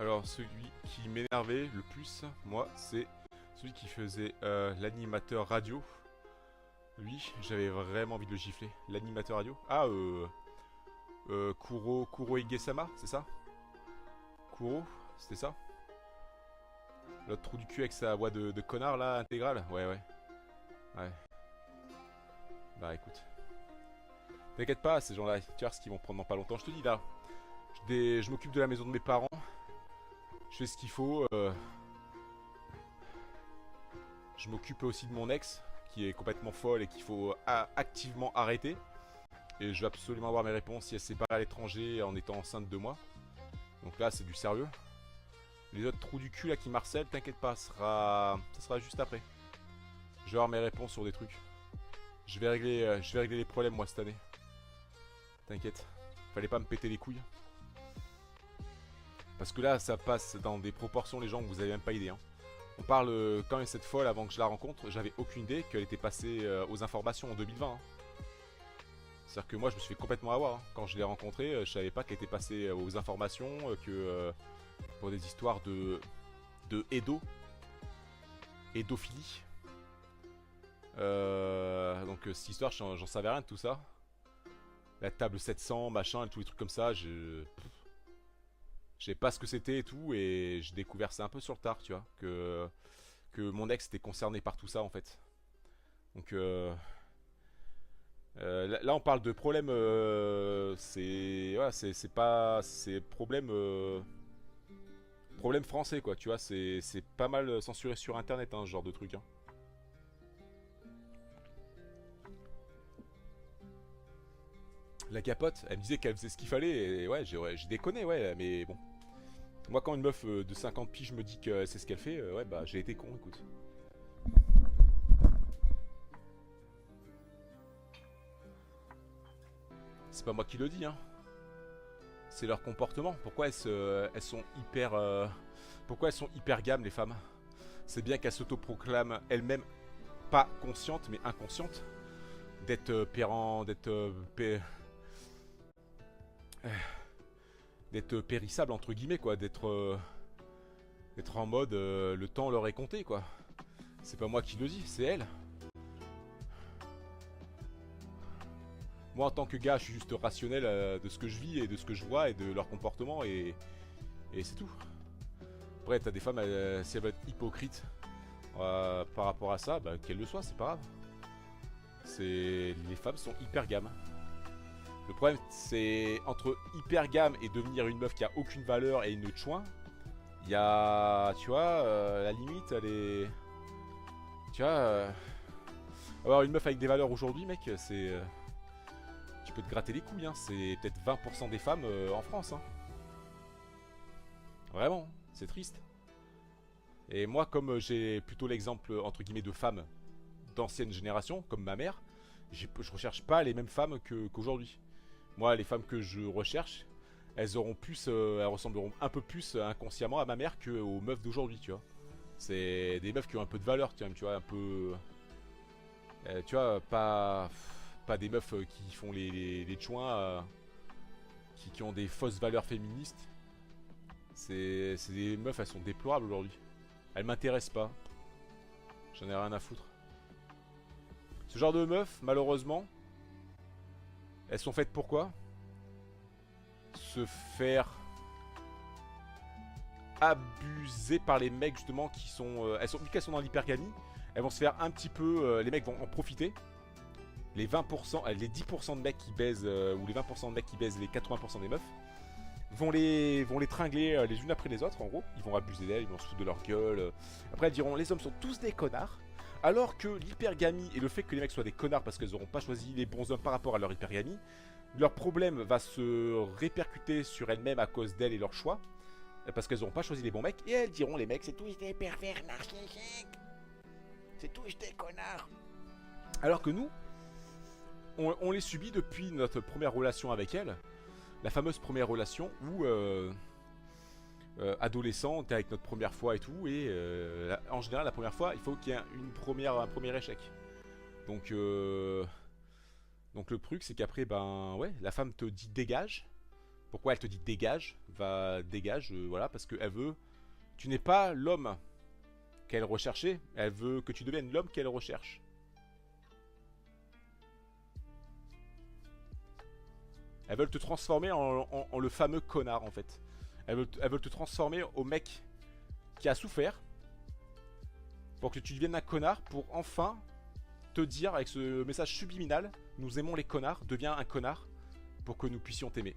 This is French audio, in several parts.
Alors, celui qui m'énervait le plus, moi, c'est celui qui faisait l'animateur radio. Lui, j'avais vraiment envie de le gifler. L'animateur radio. Ah, Kuro Igesama, c'est ça? Kuro, c'était ça? L'autre trou du cul avec sa voix de connard là, intégrale. Ouais, ouais. Ouais. Bah écoute. T'inquiète pas, ces gens-là, tu vois ce qu'ils vont prendre dans pas longtemps. Je te dis là, je m'occupe de la maison de mes parents. Je fais ce qu'il faut. Je m'occupe aussi de mon ex, qui est complètement folle et qu'il faut activement arrêter. Et je vais absolument avoir mes réponses si elle s'est barrée à l'étranger en étant enceinte de moi. Donc là, c'est du sérieux. Les autres trous du cul là qui marcellent, t'inquiète pas, ça sera juste après. Je vais avoir mes réponses sur des trucs. Je vais régler les problèmes moi cette année. T'inquiète. Fallait pas me péter les couilles. Parce que là, ça passe dans des proportions, les gens, que vous avez même pas idée. Hein. On parle quand même cette folle avant que je la rencontre. J'avais aucune idée qu'elle était passée aux informations en 2020. Hein. C'est-à-dire que moi, je me suis fait complètement avoir. Hein. Quand je l'ai rencontrée, je savais pas qu'elle était passée aux informations, pour des histoires de Édophilie. Donc cette histoire, j'en savais rien de tout ça. La table 700, machin, tous les trucs comme ça, je savais pas ce que c'était et tout, et j'ai découvert ça un peu sur le tard, tu vois, que mon ex était concerné par tout ça en fait. Donc là on parle de problème, c'est voilà, c'est pas, c'est problème problème français quoi, tu vois, c'est pas mal censuré sur internet hein, ce genre de truc. Hein. La capote, elle me disait qu'elle faisait ce qu'il fallait, et ouais, j'ai déconné, ouais, mais bon. Moi, quand une meuf de 50 piges me dit que c'est ce qu'elle fait, ouais, bah j'ai été con, écoute. C'est pas moi qui le dis, hein. C'est leur comportement. Pourquoi elles sont hyper. Pourquoi elles sont hyper gammes, les femmes? C'est bien qu'elles s'autoproclament elles-mêmes pas conscientes, mais inconscientes. D'être d'être d'être périssable entre guillemets quoi, d'être en mode le temps leur est compté quoi. C'est pas moi qui le dis, c'est elle. Moi en tant que gars, je suis juste rationnel de ce que je vis et de ce que je vois et de leur comportement et c'est tout. Après t'as des femmes, si elles veulent être hypocrites par rapport à ça, bah, qu'elles le soient, c'est pas grave. Les femmes sont hyper gammes. Le problème c'est entre hyper gamme et devenir une meuf qui a aucune valeur et une chouin. Il y a, tu vois, la limite elle est, tu vois, avoir une meuf avec des valeurs aujourd'hui, mec, c'est, tu peux te gratter les couilles, hein. C'est peut-être 20% des femmes en France, hein. Vraiment, c'est triste. Et moi, comme j'ai plutôt l'exemple entre guillemets de femmes d'ancienne génération, comme ma mère, je recherche pas les mêmes femmes qu'aujourd'hui. Moi, les femmes que je recherche, elles auront plus, elles ressembleront un peu plus inconsciemment à ma mère qu'aux meufs d'aujourd'hui, tu vois. C'est des meufs qui ont un peu de valeur, tu vois, un peu, tu vois, pas des meufs qui font les chouins, qui ont des fausses valeurs féministes. C'est des meufs, elles sont déplorables aujourd'hui. Elles m'intéressent pas. J'en ai rien à foutre. Ce genre de meufs, malheureusement, elles sont faites pour quoi? Se faire abuser par les mecs justement qui sont... vu qu'elles sont dans l'hypergamie, elles vont se faire un petit peu... les mecs vont en profiter. Les 20%, les 10% de mecs qui baisent, ou les 20% de mecs qui baisent les 80% des meufs, vont les tringler les unes après les autres en gros. Ils vont abuser d'elles, ils vont se foutre de leur gueule. Après elles diront les hommes sont tous des connards. Alors que l'hypergamie et le fait que les mecs soient des connards parce qu'elles n'auront pas choisi les bons hommes par rapport à leur hypergamie, leur problème va se répercuter sur elles-mêmes à cause d'elles et leur choix. Parce qu'elles n'auront pas choisi les bons mecs. Et elles diront les mecs c'est tous des pervers narcissiques. C'est tous des connards. Alors que nous, on les subit depuis notre première relation avec elles. La fameuse première relation où adolescent, t'es avec notre première fois et tout, et en général la première fois il faut qu'il y ait un premier échec. Donc le truc c'est qu'après ben ouais, la femme te dit dégage Pourquoi elle te dit dégage, va dégage, voilà, parce qu'elle veut. Tu n'es pas l'homme qu'elle recherchait, elle veut que tu deviennes l'homme qu'elle recherche. Elles veulent te transformer en le fameux connard en fait. Elles veulent te transformer au mec qui a souffert pour que tu deviennes un connard pour enfin te dire avec ce message subliminal, nous aimons les connards, deviens un connard pour que nous puissions t'aimer.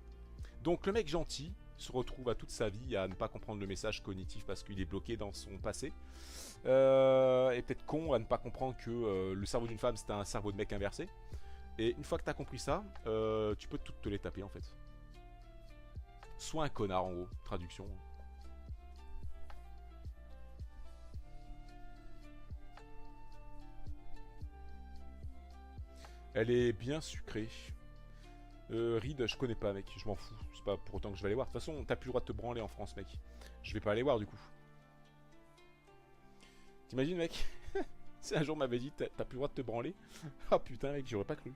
Donc le mec gentil se retrouve à toute sa vie à ne pas comprendre le message cognitif parce qu'il est bloqué dans son passé. Et peut-être con à ne pas comprendre que le cerveau d'une femme c'est un cerveau de mec inversé. Et une fois que t'as compris ça, tu peux toutes te les taper en fait. Sois un connard en gros, traduction. Elle est bien sucrée. Reed, je connais pas mec, je m'en fous. C'est pas pour autant que je vais aller voir. De toute façon, t'as plus le droit de te branler en France mec. Je vais pas aller voir du coup. T'imagines mec? Si un jour m'avait dit t'as plus le droit de te branler. Ah putain mec, j'aurais pas cru.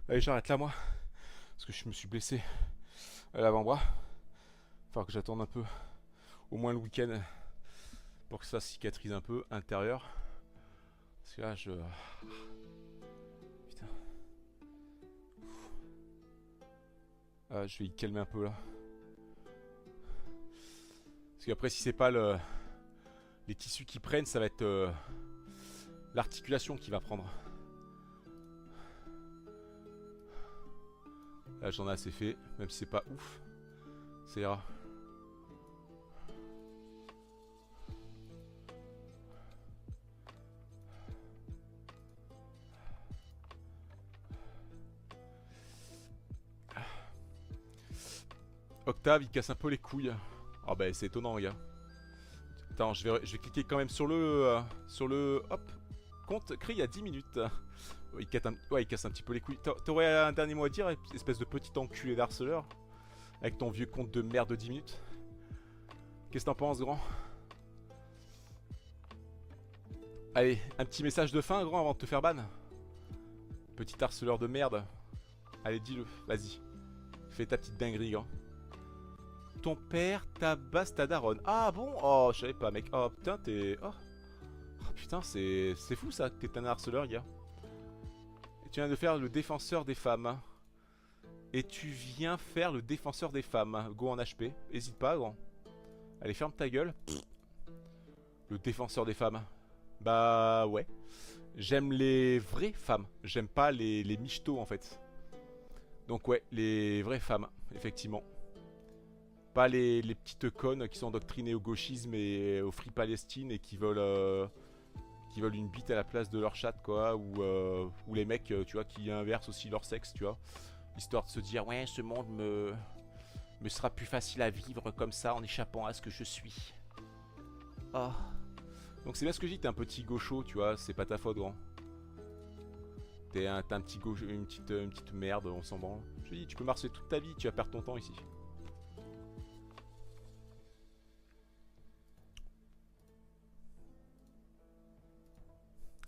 Allez, j'arrête là, moi. Parce que je me suis blessé à l'avant-bras. Il va falloir que j'attende un peu. Au moins le week-end. Pour que ça cicatrise un peu intérieur. Parce que là, je. Putain. Ah, je vais y calmer un peu là. Parce qu'après, si c'est pas les tissus qui prennent, ça va être l'articulation qui va prendre. Là j'en ai assez fait, même si c'est pas ouf. Ça ira. Octave il casse un peu les couilles. Ah bah c'est étonnant gars. Attends, je vais cliquer quand même sur le hop. Compte créé il y a 10 minutes. Il casse un petit peu les couilles. T'aurais un dernier mot à dire, espèce de petit enculé d'harceleur? Avec ton vieux compte de merde de 10 minutes. Qu'est-ce que t'en penses, grand? Allez, un petit message de fin, grand, avant de te faire ban. Petit harceleur de merde. Allez, dis-le, vas-y. Fais ta petite dinguerie, grand. Ton père tabasse ta daronne. Ah bon? Oh, je savais pas, mec. Oh, putain, t'es... Oh, putain, c'est fou, ça, que t'es un harceleur, gars. Et tu viens de faire le défenseur des femmes. Et tu viens faire le défenseur des femmes. Go en HP. Hésite pas, grand. Allez, ferme ta gueule. Le défenseur des femmes. Bah, ouais. J'aime les vraies femmes. J'aime pas les michtos, en fait. Donc, ouais, les vraies femmes, effectivement. Pas les petites connes qui sont endoctrinées au gauchisme et au Free Palestine et qui veulent une bite à la place de leur chatte, quoi. Ou les mecs, tu vois, qui inversent aussi leur sexe, tu vois. Histoire de se dire, ouais, ce monde me sera plus facile à vivre comme ça en échappant à ce que je suis. Oh. Donc c'est bien ce que je dis, t'es un petit gaucho, tu vois, c'est pas ta faute, grand. T'es un petit gaucho, une petite merde, on s'en branle. Je te dis, tu peux marcher toute ta vie, tu vas perdre ton temps ici.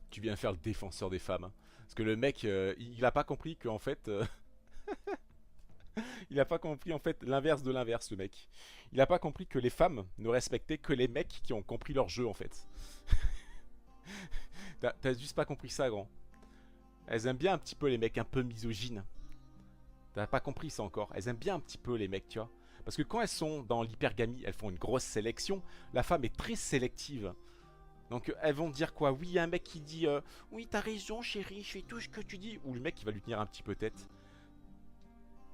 Tu viens faire le défenseur des femmes. Hein. Parce que le mec, il a pas compris qu'en fait... il a pas compris en fait l'inverse de l'inverse, le mec. Il a pas compris que les femmes ne respectaient que les mecs qui ont compris leur jeu, en fait. T'as juste pas compris ça, grand. Elles aiment bien un petit peu les mecs un peu misogynes. T'as pas compris ça encore. Elles aiment bien un petit peu les mecs, tu vois. Parce que quand elles sont dans l'hypergamie, elles font une grosse sélection. La femme est très sélective. Donc elles vont dire quoi? Oui, il y a un mec qui dit oui, t'as raison, chérie, je fais tout ce que tu dis. Ou le mec qui va lui tenir un petit peu tête.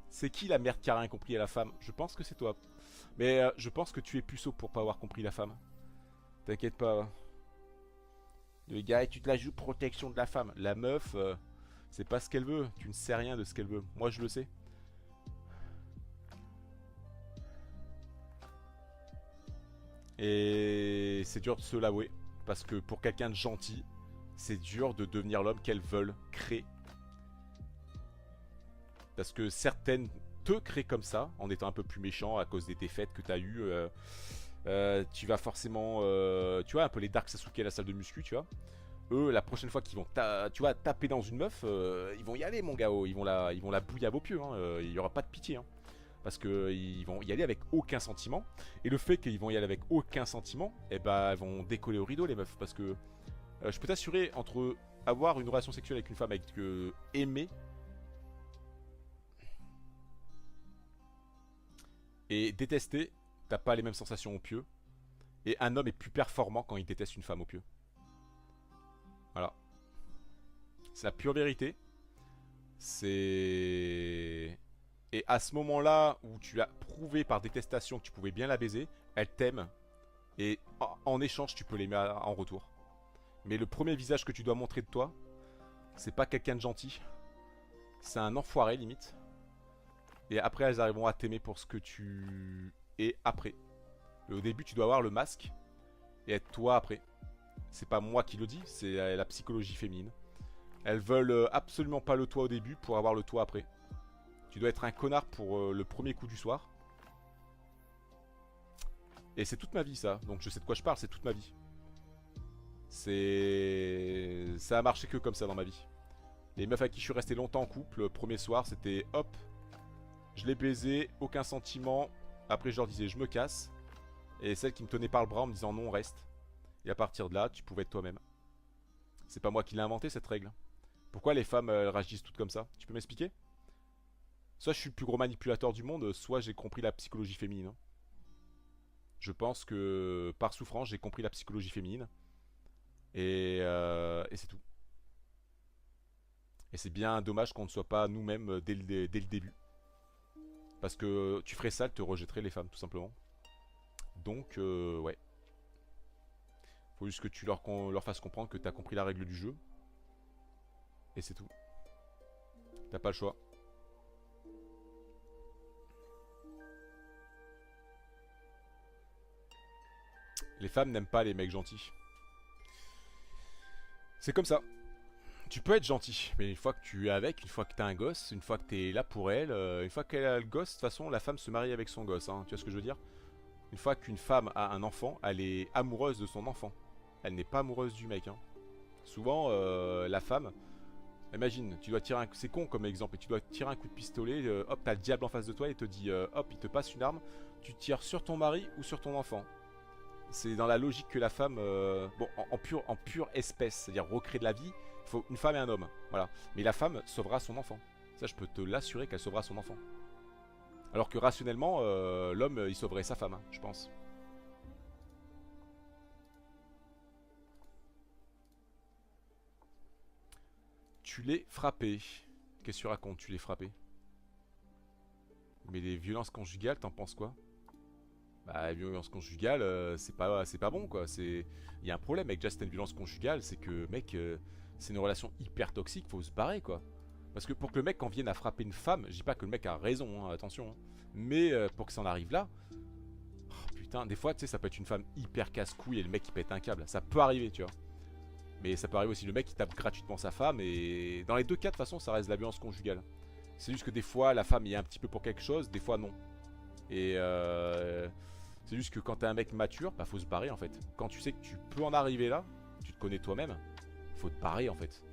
C'est qui la merde qui a rien compris à la femme? Je pense que c'est toi. Mais je pense que tu es puceau pour pas avoir compris la femme. T'inquiète pas. Le gars, tu te la joues protection de la femme. La meuf, c'est pas ce qu'elle veut. Tu ne sais rien de ce qu'elle veut. Moi, je le sais. Et c'est dur de se l'avouer. Parce que pour quelqu'un de gentil, c'est dur de devenir l'homme qu'elles veulent créer. Parce que certaines te créent comme ça, en étant un peu plus méchant à cause des défaites que tu as eues. Tu vas forcément... tu vois, un peu les Dark Sasuke à la salle de muscu, tu vois. Eux, la prochaine fois qu'ils vont tu vois, taper dans une meuf, ils vont y aller, mon gars. Ils vont la bouiller à vos pieds. Hein. Il n'y aura pas de pitié. Hein. Parce qu'ils vont y aller avec aucun sentiment. Et le fait qu'ils vont y aller avec aucun sentiment, eh ben, elles vont décoller au rideau, les meufs. Parce que je peux t'assurer, entre avoir une relation sexuelle avec une femme, avec aimer, et détester, t'as pas les mêmes sensations au pieu. Et un homme est plus performant quand il déteste une femme au pieu. Voilà. C'est la pure vérité. C'est... Et à ce moment-là où tu as prouvé par détestation que tu pouvais bien la baiser, elle t'aime. Et en échange, tu peux l'aimer en retour. Mais le premier visage que tu dois montrer de toi, c'est pas quelqu'un de gentil. C'est un enfoiré, limite. Et après, elles arriveront à t'aimer pour ce que tu es après. Mais au début, tu dois avoir le masque et être toi après. C'est pas moi qui le dis, c'est la psychologie féminine. Elles veulent absolument pas le toi au début pour avoir le toi après. Tu dois être un connard pour le premier coup du soir. Et c'est toute ma vie ça, donc je sais de quoi je parle, c'est toute ma vie. Ça a marché que comme ça dans ma vie. Les meufs avec qui je suis resté longtemps en couple, le premier soir c'était hop, je les baisais, aucun sentiment. Après je leur disais je me casse. Et celle qui me tenait par le bras en me disant non, reste. Et à partir de là, tu pouvais être toi-même. C'est pas moi qui l'ai inventé cette règle. Pourquoi les femmes réagissent toutes comme ça? Tu peux m'expliquer? Soit je suis le plus gros manipulateur du monde, soit j'ai compris la psychologie féminine. Je pense que par souffrance, j'ai compris la psychologie féminine. Et c'est tout. Et c'est bien dommage qu'on ne soit pas nous-mêmes dès le début. Parce que tu ferais ça, elles te rejetteraient les femmes, tout simplement. Donc, ouais. Faut juste que tu leur fasses comprendre que t'as compris la règle du jeu. Et c'est tout. T'as pas le choix. Les femmes n'aiment pas les mecs gentils. C'est comme ça. Tu peux être gentil, mais une fois que tu es avec, une fois que t'as un gosse, une fois que t'es là pour elle, une fois qu'elle a le gosse, de toute façon, la femme se marie avec son gosse. Hein, tu vois ce que je veux dire? Une fois qu'une femme a un enfant, elle est amoureuse de son enfant. Elle n'est pas amoureuse du mec. Hein. Souvent, la femme, imagine, tu dois tirer un... C'est con comme exemple, et tu dois tirer un coup de pistolet, hop, t'as le diable en face de toi et te dit, hop, il te passe une arme, tu tires sur ton mari ou sur ton enfant. C'est dans la logique que la femme, bon, en pure espèce, c'est-à-dire recréer de la vie, il faut une femme et un homme, voilà. Mais la femme sauvera son enfant. Ça, je peux te l'assurer qu'elle sauvera son enfant. Alors que rationnellement, l'homme, il sauverait sa femme, hein, je pense. Tu l'es frappé. Qu'est-ce que tu racontes, tu l'es frappé? Mais les violences conjugales, t'en penses quoi? Bah, les violences conjugales, c'est pas bon, quoi. Il y a un problème avec Just une violence conjugale, c'est que, mec, c'est une relation hyper toxique, faut se barrer, quoi. Parce que pour que le mec en vienne à frapper une femme, je dis pas que le mec a raison, hein, attention. Hein, mais pour que ça en arrive là, oh, putain, des fois, tu sais, ça peut être une femme hyper casse-couille et le mec qui pète un câble. Ça peut arriver, tu vois. Mais ça peut arriver aussi le mec qui tape gratuitement sa femme. Et dans les deux cas, de toute façon, ça reste de la violence conjugale. C'est juste que des fois, la femme y est un petit peu pour quelque chose, des fois non. Et c'est juste que quand t'es un mec mature, bah faut se barrer en fait. Quand tu sais que tu peux en arriver là, tu te connais toi-même, faut te barrer en fait.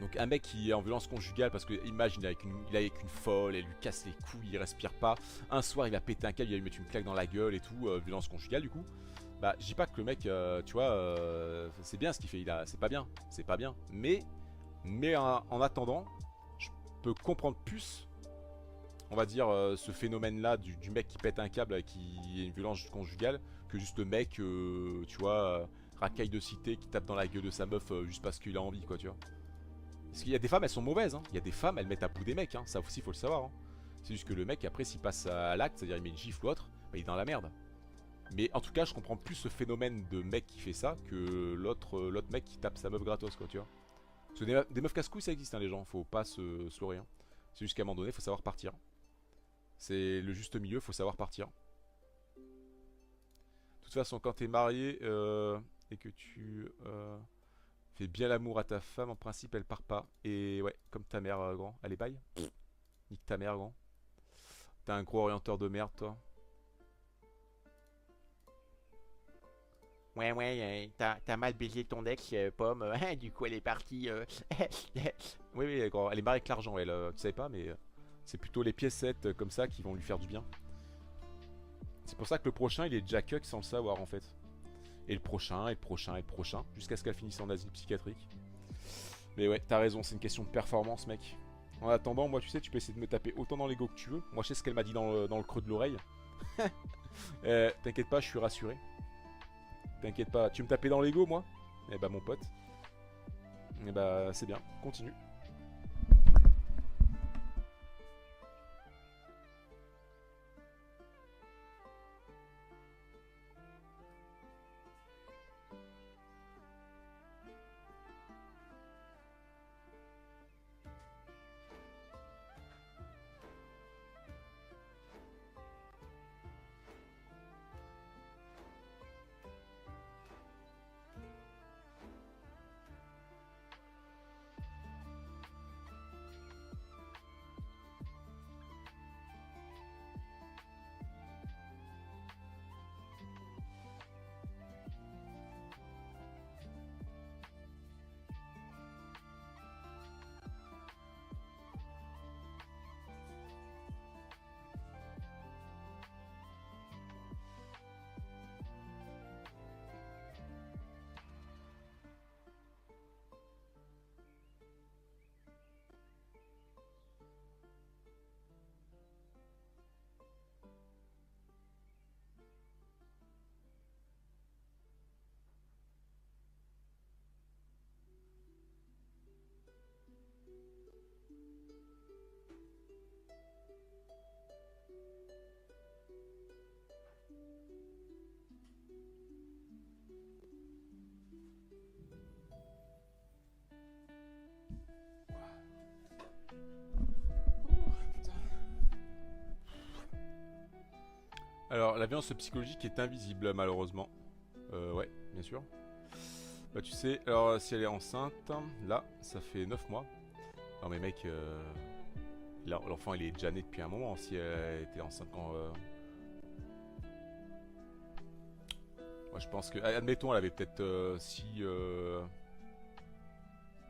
Donc un mec qui est en violence conjugale parce que imagine il est avec une folle, elle lui casse les couilles, il respire pas. Un soir il va péter un câble, il va lui mettre une claque dans la gueule et tout, violence conjugale du coup. Bah je dis pas que le mec, tu vois, c'est bien ce qu'il fait, c'est pas bien, c'est pas bien. Mais en attendant, je peux comprendre plus, on va dire, ce phénomène-là du mec qui pète un câble, qui est une violence conjugale, que juste le mec, tu vois, racaille de cité qui tape dans la gueule de sa meuf juste parce qu'il a envie, quoi, tu vois. Parce qu'il y a des femmes, elles sont mauvaises, hein. Il y a des femmes, elles mettent à bout des mecs, hein. Ça aussi, faut le savoir, hein. C'est juste que le mec, après, s'il passe à l'acte, c'est-à-dire il met une gifle ou autre, bah, il est dans la merde. Mais en tout cas, je comprends plus ce phénomène de mec qui fait ça que l'autre mec qui tape sa meuf gratos, quoi, tu vois. Parce que des meufs casse-couilles, ça existe, hein, les gens. Faut pas se leurrer, hein. C'est juste qu'à un moment donné, faut savoir partir. C'est le juste milieu, faut savoir partir. De toute façon, quand t'es marié et que tu fais bien l'amour à ta femme, en principe, elle part pas. Et ouais, comme ta mère, grand. Allez, bye. Nique ta mère, grand. T'es un gros orienteur de merde, toi. Ouais, ouais, t'as mal baisé ton ex, Pomme. Du coup, elle est partie. Oui, oui, grand. Elle est mariée avec l'argent, elle. Tu savais pas, mais c'est plutôt les piécettes comme ça qui vont lui faire du bien. C'est pour ça que le prochain, il est déjà cuck sans le savoir, en fait. Et le prochain, et le prochain, et le prochain. Jusqu'à ce qu'elle finisse en asile psychiatrique. Mais ouais, t'as raison, c'est une question de performance, mec. En attendant, moi, tu sais, tu peux essayer de me taper autant dans l'ego que tu veux. Moi, je sais ce qu'elle m'a dit dans le creux de l'oreille. T'inquiète pas, je suis rassuré. T'inquiète pas, tu me tapais dans l'ego, moi? Eh bah, mon pote. Eh bah, c'est bien, continue. Alors, la violence psychologique est invisible, malheureusement. Ouais, bien sûr. Bah, tu sais, alors, si elle est enceinte, là, ça fait 9 mois. Non, mais mec, là, l'enfant, il est déjà né depuis un moment. Si elle était enceinte quand. Moi, je pense que. Admettons, elle avait peut-être. Si.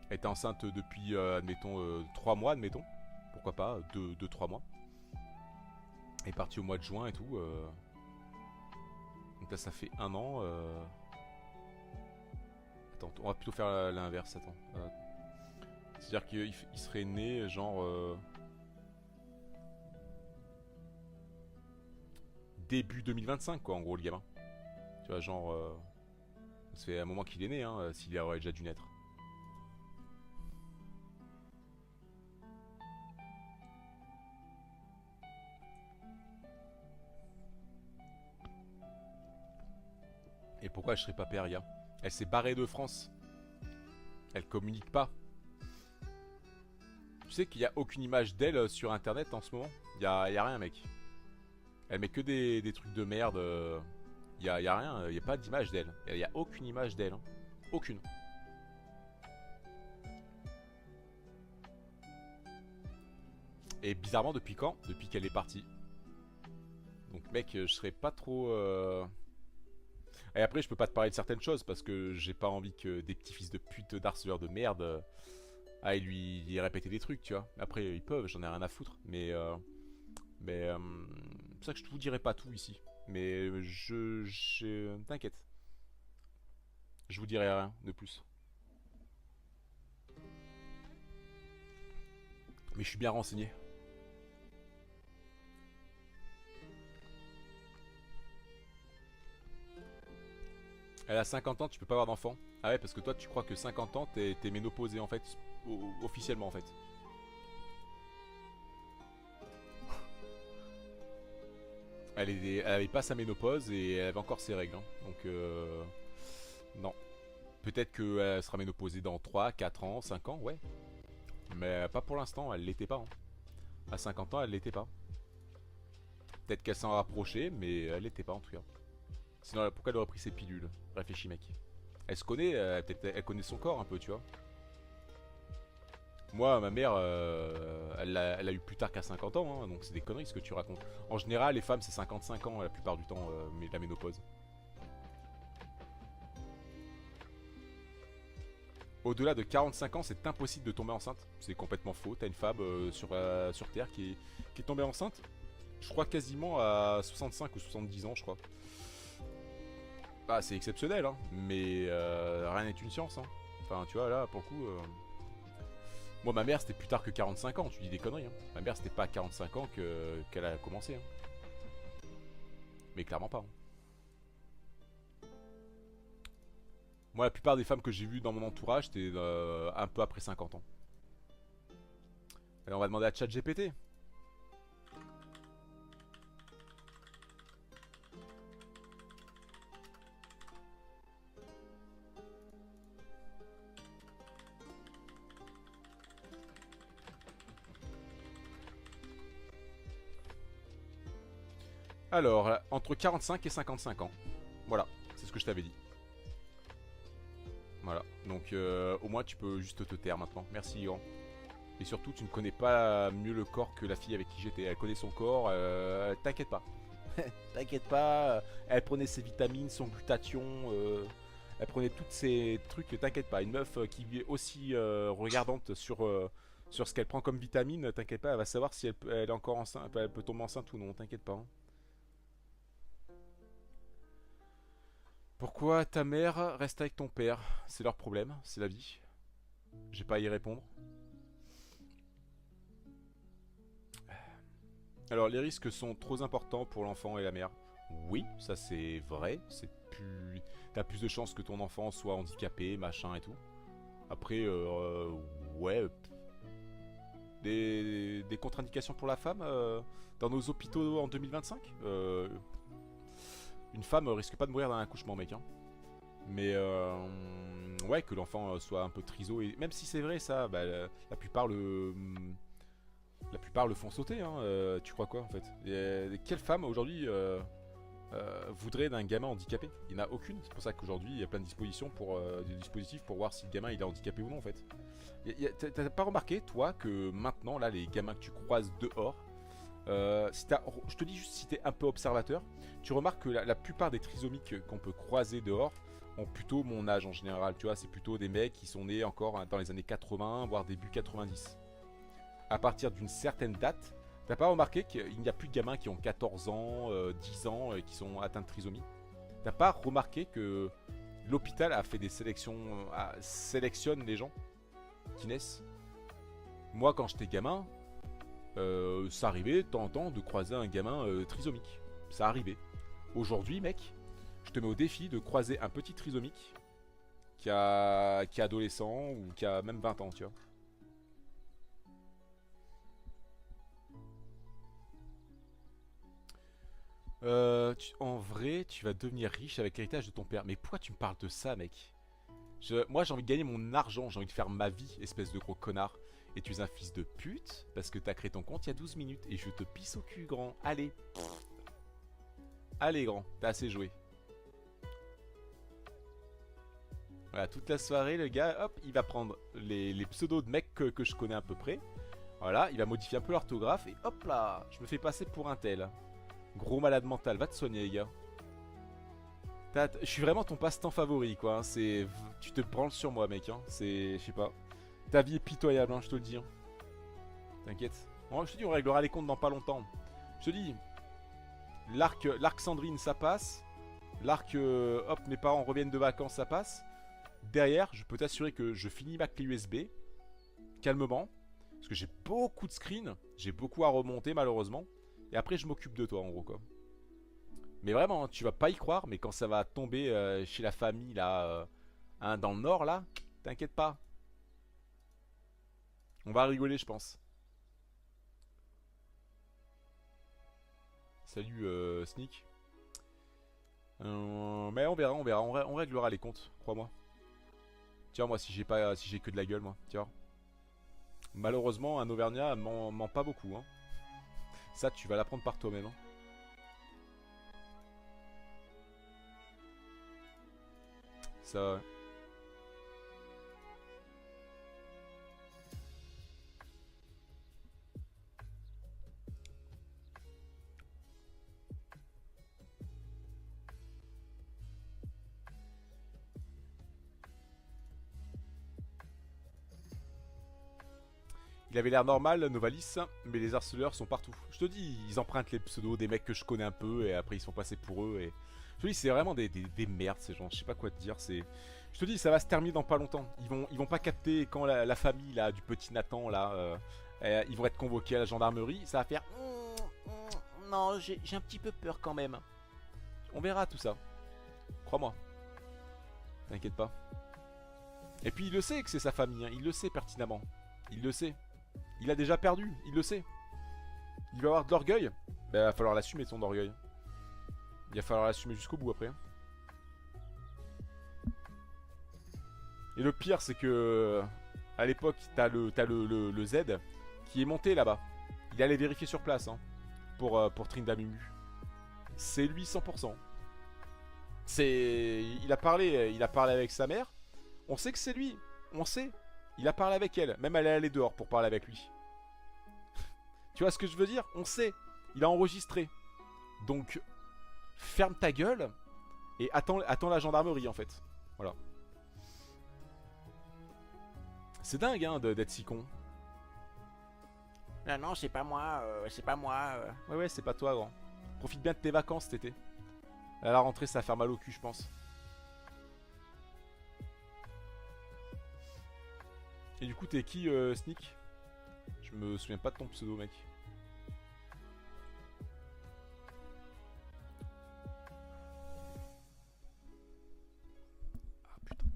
Elle était enceinte depuis, admettons, 3 mois, admettons. Pourquoi pas, 2-3 mois. Elle est partie au mois de juin et tout. Donc là, ça fait 1 an. Attends, on va plutôt faire l'inverse. Attends. C'est-à-dire qu'il serait né, genre. Début 2025, quoi, en gros, le gamin. Tu vois, genre. Ça fait un moment qu'il est né, hein, s'il aurait déjà dû naître. Et pourquoi je serais pas père, gars? Elle s'est barrée de France. Elle communique pas. Tu sais qu'il n'y a aucune image d'elle sur internet en ce moment? Y a rien, mec. Elle met que des trucs de merde. Y a rien, y a pas d'image d'elle. Y a aucune image d'elle. Hein. Aucune. Et bizarrement, depuis quand? Depuis qu'elle est partie. Donc, mec, je serais pas trop. Et après, je peux pas te parler de certaines choses parce que j'ai pas envie que des petits fils de pute d'harceleurs de merde aillent lui répéter des trucs, tu vois. Après, ils peuvent, j'en ai rien à foutre. Mais c'est pour ça que je vous dirai pas tout ici. Mais t'inquiète. Je vous dirai rien de plus. Mais je suis bien renseigné. Elle a 50 ans, tu peux pas avoir d'enfant. Ah ouais, parce que toi, tu crois que 50 ans, t'es ménopausé en fait, officiellement en fait. Elle avait pas sa ménopause et elle avait encore ses règles. Hein. Donc, non. Peut-être qu'elle sera ménopausée dans 3, 4 ans, 5 ans, ouais. Mais pas pour l'instant, elle l'était pas. Hein. À 50 ans, elle l'était pas. Peut-être qu'elle s'en rapprochait, mais elle l'était pas en tout cas. Sinon, pourquoi elle aurait pris ses pilules? Réfléchis, mec. Elle se connaît, peut-être elle connaît son corps un peu, tu vois. Moi, ma mère, elle a eu plus tard qu'à 50 ans, hein, donc c'est des conneries ce que tu racontes. En général, les femmes, c'est 55 ans la plupart du temps, mais la ménopause. Au-delà de 45 ans, c'est impossible de tomber enceinte. C'est complètement faux. T'as une femme sur Terre qui est tombée enceinte. Je crois quasiment à 65 ou 70 ans, je crois. Bah, c'est exceptionnel, hein, mais rien n'est une science. Hein. Enfin, tu vois, là, pour le coup... Moi, ma mère, c'était plus tard que 45 ans, tu dis des conneries. Hein. Ma mère, c'était pas à 45 ans qu'elle a commencé. Hein. Mais clairement pas. Hein. Moi, la plupart des femmes que j'ai vues dans mon entourage, c'était un peu après 50 ans. Alors, on va demander à ChatGPT. Alors, entre 45 et 55 ans. Voilà, c'est ce que je t'avais dit. Voilà, donc au moins tu peux juste te taire maintenant. Merci grand. Et surtout, tu ne connais pas mieux le corps que la fille avec qui j'étais. Elle connaît son corps, t'inquiète pas. T'inquiète pas, elle prenait ses vitamines, son glutathion, elle prenait tous ces trucs, t'inquiète pas. Une meuf qui est aussi regardante sur ce qu'elle prend comme vitamine, t'inquiète pas, elle va savoir si elle est encore enceinte, elle peut tomber enceinte ou non, t'inquiète pas. Hein. Pourquoi ta mère reste avec ton père? C'est leur problème, c'est la vie. J'ai pas à y répondre. Alors, les risques sont trop importants pour l'enfant et la mère. Oui, ça c'est vrai. T'as plus de chances que ton enfant soit handicapé, machin et tout. Après, ouais. Des contre-indications pour la femme dans nos hôpitaux en 2025 Une femme risque pas de mourir d'un accouchement, mec. Hein. Mais ouais, que l'enfant soit un peu triso. Et même si c'est vrai, ça, bah, la plupart le font sauter. Hein. Tu crois quoi en fait? Quelle femme aujourd'hui voudrait d'un gamin handicapé? Il n'y en a aucune. C'est pour ça qu'aujourd'hui il y a plein de dispositions des dispositifs pour voir si le gamin il est handicapé ou non en fait. T'as pas remarqué toi que maintenant là les gamins que tu croises dehors, je te dis juste si t'es un peu observateur, tu remarques que la plupart des trisomiques qu'on peut croiser dehors ont plutôt mon âge en général. Tu vois, c'est plutôt des mecs qui sont nés encore dans les années 80 voire début 90. À partir d'une certaine date, t'as pas remarqué qu'il n'y a plus de gamins qui ont 14 ans, 10 ans et qui sont atteints de trisomie? T'as pas remarqué que l'hôpital a fait des sélections, sélectionne les gens qui naissent? Moi, quand j'étais gamin, ça arrivait de temps en temps de croiser un gamin trisomique. Ça arrivait. Aujourd'hui, mec, je te mets au défi de croiser un petit trisomique qui est adolescent ou qui a même 20 ans, tu vois. En vrai, tu vas devenir riche avec l'héritage de ton père. Mais pourquoi tu me parles de ça, mec? Moi, j'ai envie de gagner mon argent, j'ai envie de faire ma vie, espèce de gros connard. Et tu es un fils de pute parce que t'as créé ton compte il y a 12 minutes et je te pisse au cul, grand. Allez. Allez, grand, t'as assez joué. Voilà, toute la soirée, le gars, hop, il va prendre les pseudos de mecs que je connais à peu près. Voilà, il va modifier un peu l'orthographe et hop là, je me fais passer pour un tel. Gros malade mental, va te soigner, les gars. Je suis vraiment ton passe-temps favori, quoi. Hein. Tu te branles sur moi, mec. Hein. Je sais pas. Ta vie est pitoyable, hein, je te le dis. Hein. T'inquiète. Bon, je te dis, on réglera les comptes dans pas longtemps. Je te dis, l'arc Sandrine, ça passe. L'arc, hop, mes parents reviennent de vacances, ça passe. Derrière, je peux t'assurer que je finis ma clé USB. Calmement. Parce que j'ai beaucoup de screens. J'ai beaucoup à remonter, malheureusement. Et après, je m'occupe de toi, en gros, quoi. Mais vraiment, hein, tu vas pas y croire, mais quand ça va tomber chez la famille, là, hein, dans le nord, là, t'inquiète pas. On va rigoler, je pense. Salut, Sneak. Mais on verra, on verra. On réglera les comptes, crois-moi. Tiens, moi, si j'ai pas, si j'ai que de la gueule, moi. Tiens. Malheureusement, un Auvergnat ment pas beaucoup, hein. Ça, tu vas l'apprendre par toi-même, hein. Ça, il avait l'air normal, Novalis, mais les harceleurs sont partout. Je te dis, ils empruntent les pseudos des mecs que je connais un peu et après ils sont passés pour eux. Et je te dis, c'est vraiment des merdes ces gens. Je sais pas quoi te dire. Je te dis, ça va se terminer dans pas longtemps. Ils vont pas capter quand la famille là du petit Nathan là, ils vont être convoqués à la gendarmerie. Ça va faire. Non, j'ai un petit peu peur quand même. On verra tout ça. Crois-moi. T'inquiète pas. Et puis il le sait que c'est sa famille. Hein. Il le sait pertinemment. Il le sait. Il a déjà perdu, il le sait. Il va avoir de l'orgueil. Ben, il va falloir l'assumer son orgueil. Il va falloir l'assumer jusqu'au bout après. Et le pire, c'est que à l'époque, t'as le Z qui est monté là-bas. Il allait vérifier sur place hein, pour Trindamumu. C'est lui 100%. Il a parlé avec sa mère. On sait que c'est lui. On sait. Il a parlé avec elle. Même elle est allée dehors pour parler avec lui. Tu vois ce que je veux dire? On sait. Il a enregistré. Donc, ferme ta gueule et attends la gendarmerie en fait. Voilà. C'est dingue hein, d'être si con. Non, non, c'est pas moi, c'est pas moi. Ouais, c'est pas toi, grand. Profite bien de tes vacances cet été. À la rentrée, ça va faire mal au cul, je pense. Et du coup, t'es qui, Sneak? Je me souviens pas de ton pseudo, mec. Ah putain.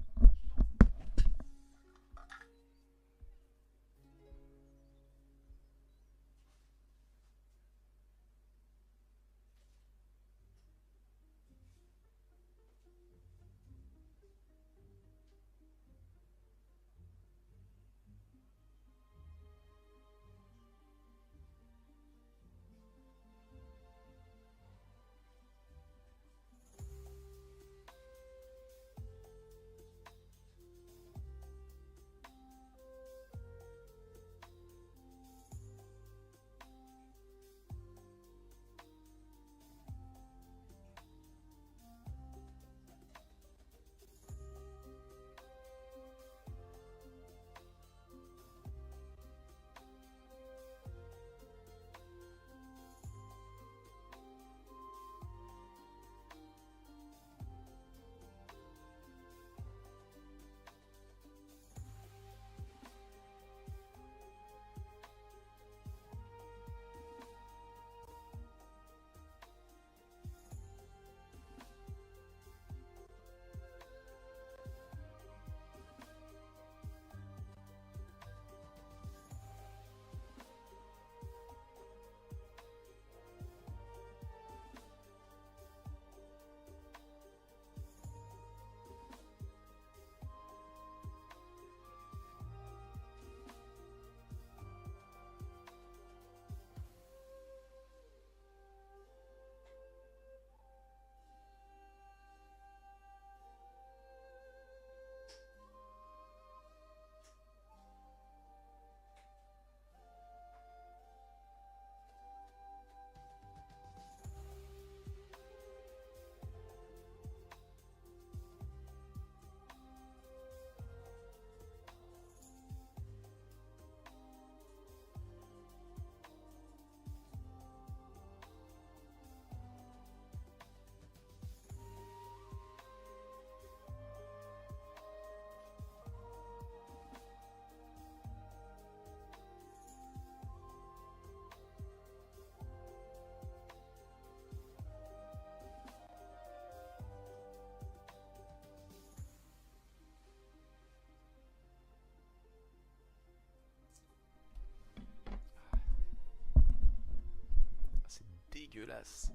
dégueulasse.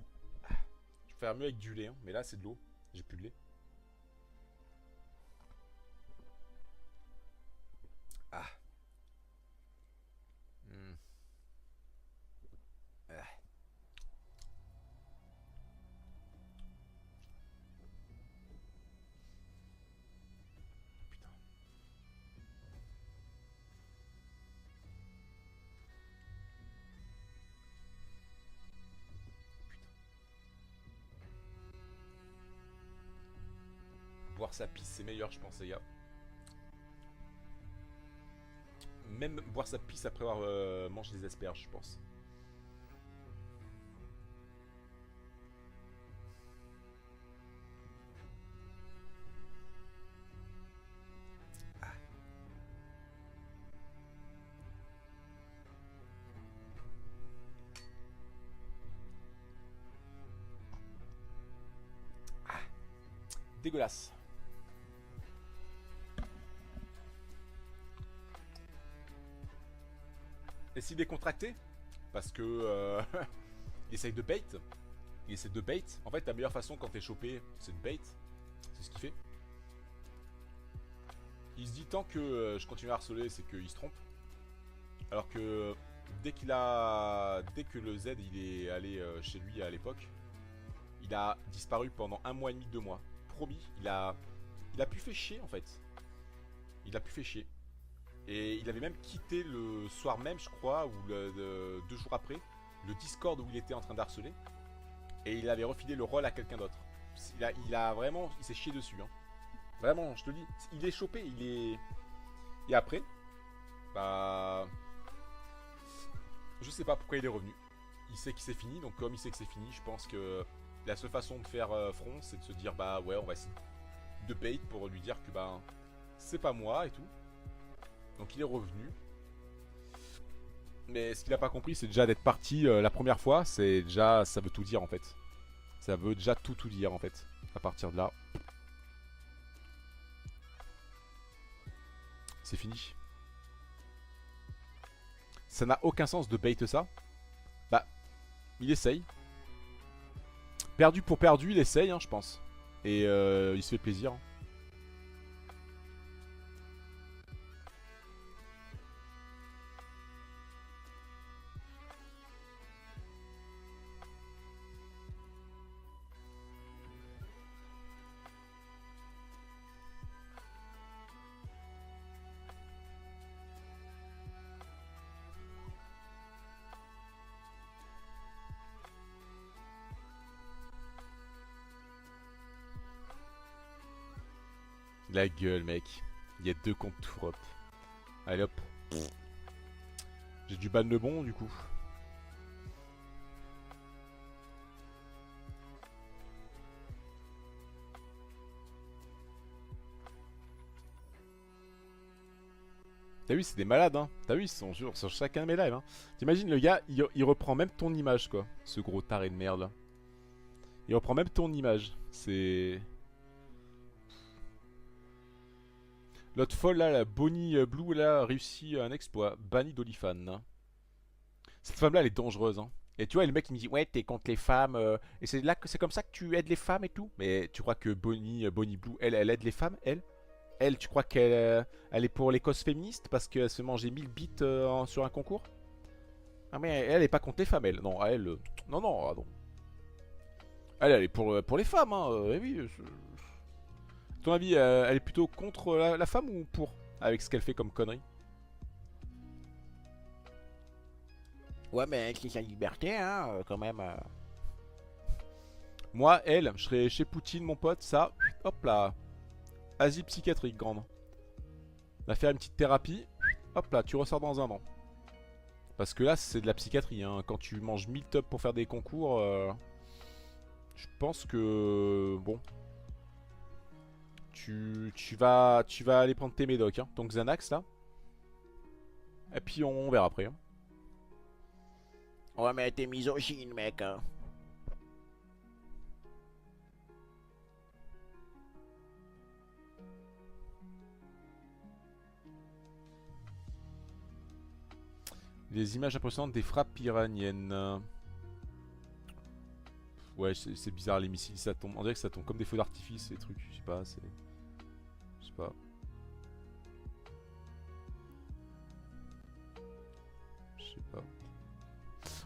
Je vais faire mieux avec du lait, hein. Mais là c'est de l'eau. J'ai plus de lait. Ah. Hmm. Ah. Putain. Boire sa pisse, c'est meilleur, je pense, les gars. Même boire sa pisse après avoir mangé des asperges, je pense. Dégueulasse. Et s'il est contracté, parce que il essaye de bait. Il essaie de bait. En fait, la meilleure façon quand t'es chopé, c'est de bait. C'est ce qu'il fait. Il se dit tant que je continue à harceler, c'est qu'il se trompe. Alors que dès que le Z il est allé chez lui à l'époque, il a disparu pendant 1 mois et demi, 2 mois. Promis, il a pu fait chier en fait. Il a pu fait chier. Et il avait même quitté le soir même, je crois, ou 2 jours après, le Discord où il était en train d'harceler. Et il avait refilé le rôle à quelqu'un d'autre. Il a vraiment, il s'est chié dessus. Hein. Vraiment, je te dis, il est chopé, il est. Et après, bah, je sais pas pourquoi il est revenu. Il sait que c'est fini, donc comme il sait que c'est fini, je pense que la seule façon de faire front, c'est de se dire bah ouais, on va essayer de bait pour lui dire que bah c'est pas moi et tout. Donc il est revenu. Mais ce qu'il a pas compris, c'est déjà d'être parti la première fois, c'est déjà, ça veut tout dire en fait. Ça veut déjà tout dire en fait. À partir de là, c'est fini. Ça n'a aucun sens de bait ça. Bah, il essaye. Perdu pour perdu, il essaye, hein, je pense. Et il se fait plaisir. La gueule, mec. Il y a 2 comptes tout up. Allez hop. J'ai du ban le bon du coup. T'as vu, c'est des malades, hein. T'as vu, ils sont sur chacun de mes lives, hein. T'imagines, le gars, il reprend même ton image, quoi. Ce gros taré de merde, là. Il reprend même ton image. C'est... L'autre folle, là, la Bonnie Blue, là, a réussi un exploit. Banni d'Olifan. Cette femme-là, elle est dangereuse, hein. Et tu vois, le mec, il me dit, ouais, t'es contre les femmes. Et c'est là que c'est comme ça que tu aides les femmes et tout. Mais tu crois que Bonnie Blue, elle aide les femmes, elle? Elle, tu crois qu'elle elle est pour les causes féministes parce qu'elle se fait manger 1000 bits sur un concours? Ah mais elle est pas contre les femmes, elle. Non, elle... non, non, ah non. Elle est pour les femmes, hein. Oui, à ton avis, elle est plutôt contre la femme ou pour? Avec ce qu'elle fait comme connerie. Ouais, mais c'est sa liberté, hein, quand même. Moi, elle, je serais chez Poutine, mon pote, ça, hop là. Asile psychiatrique, grande. Va faire une petite thérapie, hop là, tu ressors dans 1 an. Parce que là, c'est de la psychiatrie, hein. Quand tu manges 1000 top pour faire des concours, je pense que... Bon. Tu vas aller prendre tes médocs, hein. Donc Xanax, là. Et puis on verra après, hein. Ouais, mais t'es misogyne, mec, hein. Les images impressionnantes des frappes iraniennes. Ouais, c'est bizarre les missiles, ça tombe. On dirait que ça tombe comme des feux d'artifice, ces trucs. Je sais pas, c'est. Je sais pas. Je sais pas.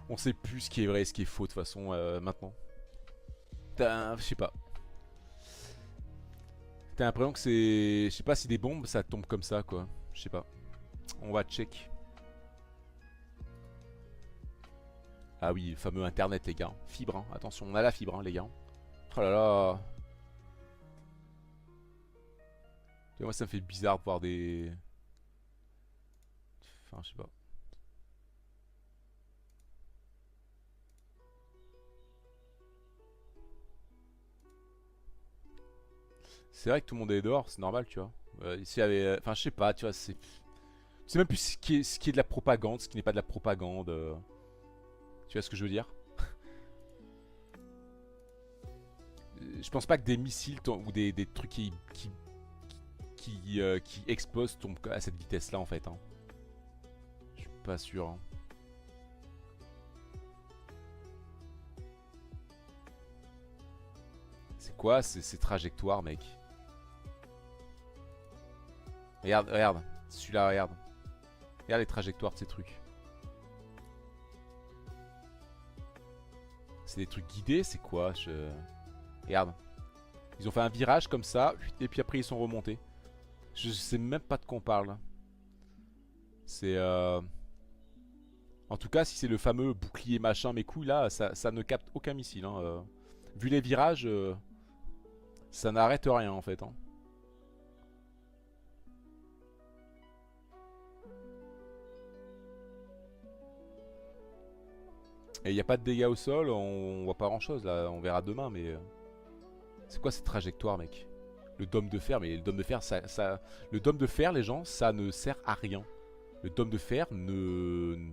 On sait plus ce qui est vrai et ce qui est faux de toute façon maintenant. Je sais pas. T'as l'impression que c'est. Je sais pas si des bombes ça tombe comme ça quoi. Je sais pas. On va check. Ah oui, le fameux internet les gars. Fibre, hein. Attention, on a la fibre hein, les gars. Oh là là. Et moi ça me fait bizarre de voir des. Enfin je sais pas. C'est vrai que tout le monde est dehors, c'est normal tu vois. Ici il y avait. Enfin je sais pas, tu vois, c'est. Je sais même plus ce qui est de la propagande, ce qui n'est pas de la propagande. Tu vois ce que je veux dire? Je pense pas que des missiles ou des trucs qui explosent tombent à cette vitesse là en fait. Hein. Je suis pas sûr. Hein. C'est quoi ces trajectoires mec? Regarde, regarde. Celui-là, regarde. Regarde les trajectoires de ces trucs. C'est des trucs guidés, c'est quoi Regarde. Ils ont fait un virage comme ça, et puis après ils sont remontés. Je sais même pas de quoi on parle. C'est En tout cas, si c'est le fameux bouclier machin mes couilles là, ça ne capte aucun missile. Hein. Vu les virages, ça n'arrête rien en fait. Hein. Et il n'y a pas de dégâts au sol, on voit pas grand chose là, on verra demain mais... C'est quoi cette trajectoire mec? Le dôme de fer, mais le dôme de fer Le dôme de fer les gens, ça ne sert à rien. Le dôme de fer ne...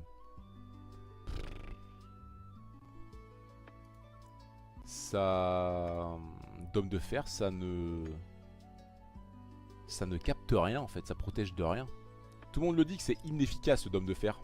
Ça... Dôme de fer, ça ne capte rien en fait, ça protège de rien. Tout le monde le dit que c'est inefficace le dôme de fer.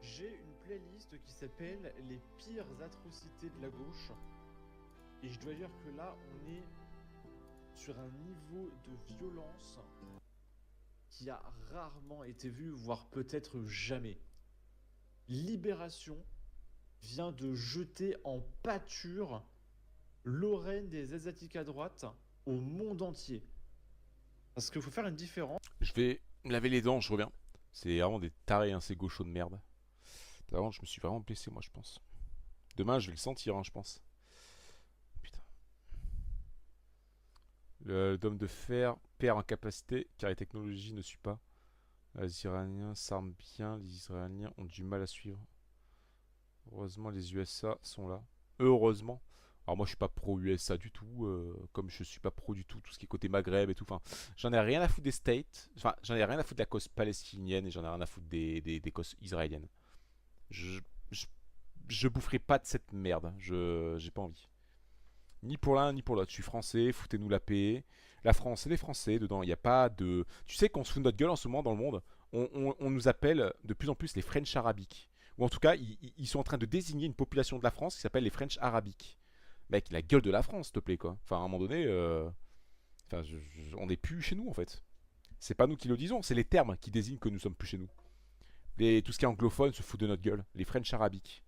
J'ai une playlist qui s'appelle Les pires atrocités de la gauche. Et je dois dire que là, on est sur un niveau de violence qui a rarement été vu, voire peut-être jamais. Libération vient de jeter en pâture Lorraine des Asiatiques à droite au monde entier. Parce qu'il faut faire une différence. Je vais me laver les dents, je reviens. C'est vraiment des tarés, hein, ces gauchos de merde. Vraiment, je me suis vraiment blessé, moi, je pense. Demain, je vais le sentir, hein, je pense. Putain. Le dôme de fer perd en capacité car les technologies ne suivent pas. Les Iraniens s'arment bien, les Israéliens ont du mal à suivre. Heureusement, les USA sont là. Heureusement. Alors moi je suis pas pro USA du tout, comme je suis pas pro du tout ce qui est côté Maghreb et tout. Enfin, j'en ai rien à foutre des States. Enfin, j'en ai rien à foutre de la cause palestinienne et j'en ai rien à foutre des causes israéliennes. Je, je, je boufferai pas de cette merde. J'ai pas envie. Ni pour l'un ni pour l'autre. Je suis français, foutez-nous la paix. La France, c'est les Français dedans. Il n'y a pas de. Tu sais qu'on se fout de notre gueule en ce moment dans le monde. On nous appelle de plus en plus les French arabiques. Ou en tout cas, ils sont en train de désigner une population de la France qui s'appelle les French arabiques. Mec, la gueule de la France, s'il te plaît, quoi. Enfin, à un moment donné, enfin, on n'est plus chez nous, en fait. C'est pas nous qui le disons, c'est les termes qui désignent que nous sommes plus chez nous. Tout ce qui est anglophone se fout de notre gueule. Les French arabiques.